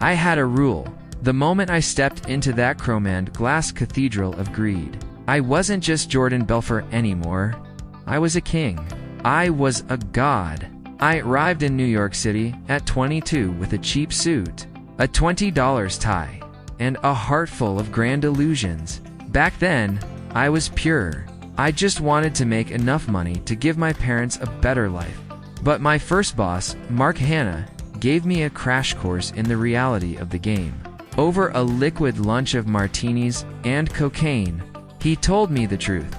I had a rule. The moment I stepped into that chromand glass cathedral of greed, I wasn't just Jordan Belfort anymore. I was a king. I was a god. I arrived in New York City at 22 with a cheap suit, a $20 tie, and a heart full of grand illusions. Back then, I was pure. I just wanted to make enough money to give my parents a better life. But my first boss, Mark Hanna, gave me a crash course in the reality of the game. Over a liquid lunch of martinis and cocaine, he told me the truth.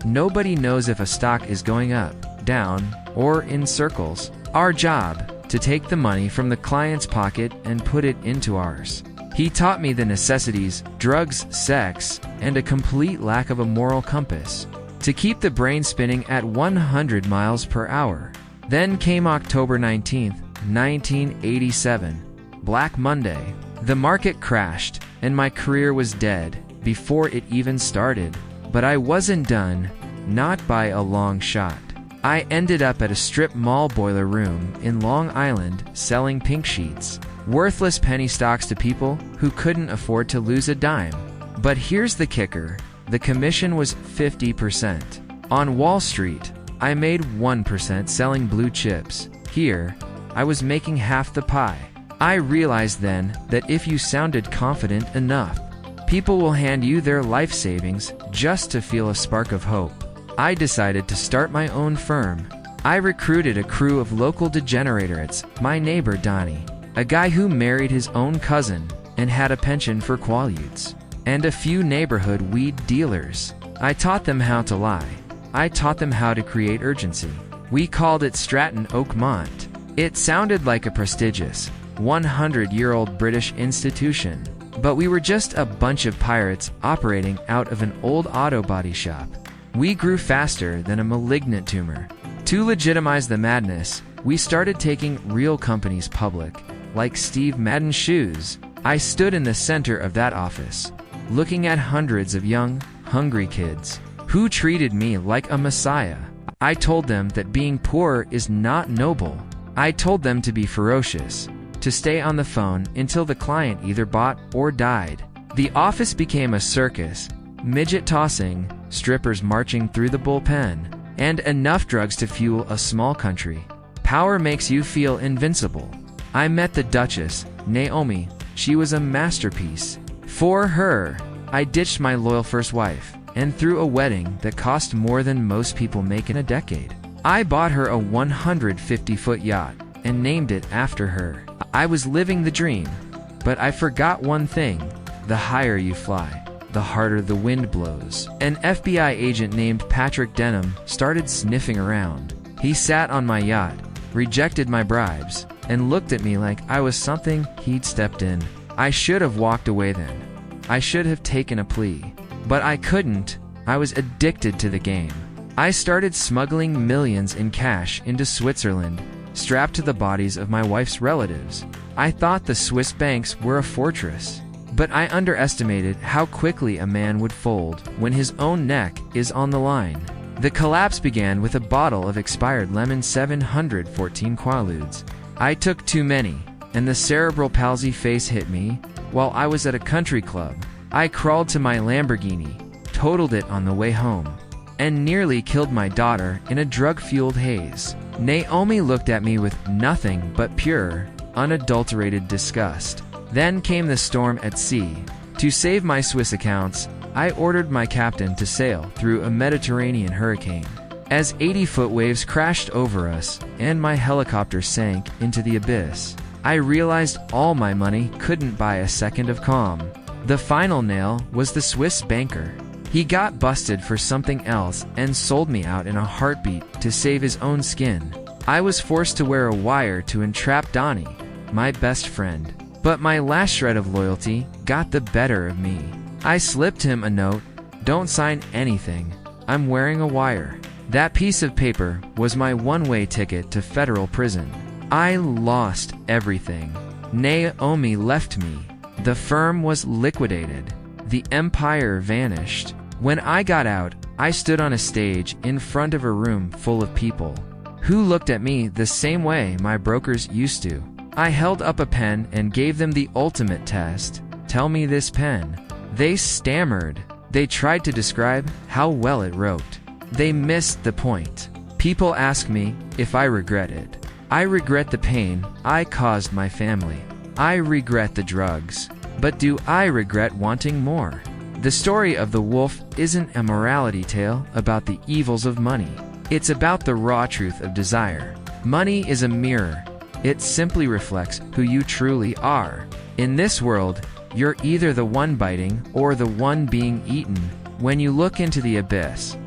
Nobody knows if a stock is going up, down, or in circles. Our job, to take the money from the client's pocket and put it into ours. He taught me the necessities, drugs, sex, and a complete lack of a moral compass, to keep the brain spinning at 100 miles per hour. Then came October 19th, 1987, Black Monday. The market crashed, and my career was dead before it even started. But I wasn't done, not by a long shot. I ended up at a strip mall boiler room in Long Island selling pink sheets, worthless penny stocks to people who couldn't afford to lose a dime. But here's the kicker, the commission was 50%. On Wall Street, I made 1% selling blue chips. Here, I was making half the pie. I realized then that if you sounded confident enough, people will hand you their life savings just to feel a spark of hope. I decided to start my own firm. I recruited a crew of local degenerates, my neighbor Donnie, a guy who married his own cousin and had a penchant for quaaludes, and a few neighborhood weed dealers. I taught them how to lie. I taught them how to create urgency. We called it Stratton Oakmont. It sounded like a prestigious, 100-year-old British institution, but we were just a bunch of pirates operating out of an old auto body shop. We grew faster than a malignant tumor. To legitimize the madness, we started taking real companies public, like Steve Madden's shoes. I stood in the center of that office, looking at hundreds of young, hungry kids who treated me like a messiah. I told them that being poor is not noble. I told them to be ferocious, to stay on the phone until the client either bought or died. The office became a circus, midget tossing, strippers marching through the bullpen, and enough drugs to fuel a small country. Power makes you feel invincible. I met the Duchess, Naomi. She was a masterpiece. For her, I ditched my loyal first wife and threw a wedding that cost more than most people make in a decade. I bought her a 150-foot yacht and named it after her. I was living the dream, but I forgot one thing. The higher you fly, the harder the wind blows. An FBI agent named Patrick Denham started sniffing around. He sat on my yacht, rejected my bribes, and looked at me like I was something he'd stepped in. I should have walked away then. I should have taken a plea. But I couldn't. I was addicted to the game. I started smuggling millions in cash into Switzerland, strapped to the bodies of my wife's relatives. I thought the Swiss banks were a fortress. But I underestimated how quickly a man would fold when his own neck is on the line. The collapse began with a bottle of expired lemon 714 quaaludes. I took too many, and the cerebral palsy face hit me while I was at a country club. I crawled to my Lamborghini, totaled it on the way home, and nearly killed my daughter in a drug-fueled haze. Naomi looked at me with nothing but pure, unadulterated disgust. Then came the storm at sea. To save my Swiss accounts, I ordered my captain to sail through a Mediterranean hurricane. As 80-foot waves crashed over us and my helicopter sank into the abyss, I realized all my money couldn't buy a second of calm. The final nail was the Swiss banker. He got busted for something else and sold me out in a heartbeat to save his own skin. I was forced to wear a wire to entrap Donnie, my best friend. But my last shred of loyalty got the better of me. I slipped him a note, "Don't sign anything. I'm wearing a wire." That piece of paper was my one-way ticket to federal prison. I lost everything. Naomi left me. The firm was liquidated. The empire vanished. When I got out, I stood on a stage in front of a room full of people who looked at me the same way my brokers used to. I held up a pen and gave them the ultimate test. Tell me this pen. They stammered. They tried to describe how well it wrote. They missed the point. People ask me if I regret it. I regret the pain I caused my family. I regret the drugs. But do I regret wanting more? The story of the wolf isn't a morality tale about the evils of money. It's about the raw truth of desire. Money is a mirror. It simply reflects who you truly are. In this world, you're either the one biting or the one being eaten. When you look into the abyss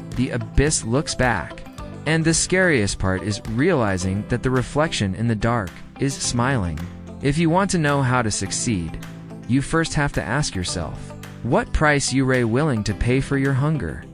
looks back. And the scariest part is realizing that the reflection in the dark is smiling. If you want to know how to succeed, you first have to ask yourself, what price you are willing to pay for your hunger?